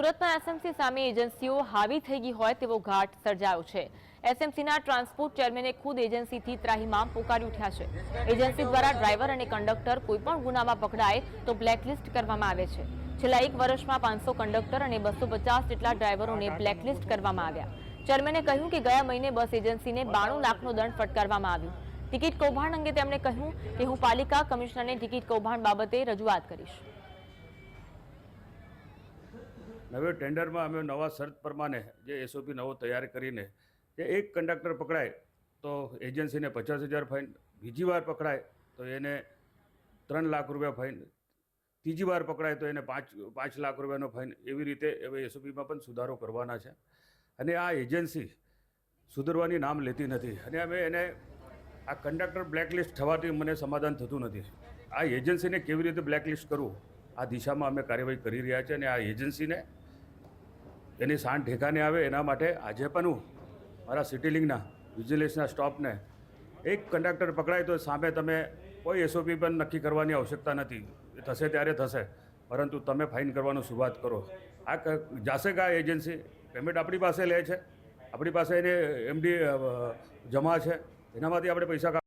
સુરતમાં એસએમસી સામે એજન્સીઓ હાવી થઈ ગઈ હોય તેવો ઘાટ સર્જાયો છે। એસએમસીના ટ્રાન્સપોર્ટ ચેરમેને ખુદ એજન્સીથી ત્રાહિમામ પોકારી ઉઠ્યા છે। એજન્સી દ્વારા ડ્રાઈવર અને કંડક્ટર કોઈપણ ગુનામાં પકડાય તો બ્લેકલિસ્ટ કરવામાં આવે છે। છેલ્લા 1 વર્ષમાં 500 કંડક્ટર અને 250 જેટલા ડ્રાઈવરોને બ્લેકલિસ્ટ કરવામાં આવ્યા। ચેરમેને કહ્યું કે ગયા મહિને બસ એજન્સીને 92 લાખનો દંડ ફટકારવામાં આવ્યો। ટિકિટ કૌભાંડ અંગે તેમણે કહ્યું કે હું પાલિકા કમિશનરને ટિકિટ કૌભાંડ બાબતે રજૂઆત કરીશ। નવે ટેન્ડરમાં અમે નવા શરત પ્રમાણે જે એસઓપી નવો તૈયાર કરીને કે એક કંડક્ટર પકડાય તો એજન્સીને 50,000 ફાઇન, બીજી વાર પકડાય તો એને 3 લાખ રૂપિયા ફાઇન, ત્રીજી વાર પકડાય તો એને 5 લાખ રૂપિયાનો ફાઇન, એવી રીતે હવે એસઓપીમાં પણ સુધારો કરવાના છે। અને આ એજન્સી સુધરવાની નામ લેતી નથી અને અમે એને આ કંડક્ટર બ્લેકલિસ્ટ થવાથી મને સમાધાન થતું નથી। આ એજન્સીને કેવી રીતે બ્લેકલિસ્ટ કરવું આ દિશામાં અમે કાર્યવાહી કરી રહ્યા છીએ અને આ એજન્સીને એની શાન ઠેકાને આવે એના માટે આજે પણ હું મારા સિટીલિંગના વિજિલન્સના સ્ટાફને એક કંડક્ટર પકડાય તો સામે તમે કોઈ એસઓપી પણ નક્કી કરવાની આવશ્યકતા નથી, એ થશે ત્યારે થશે, પરંતુ તમે ફાઇન કરવાનું શરૂઆત કરો। આ જાશે કે આ એજન્સી પેમેન્ટ આપણી પાસે લે છે, આપણી પાસે એને એમડી જમા છે, એનામાંથી આપણે પૈસા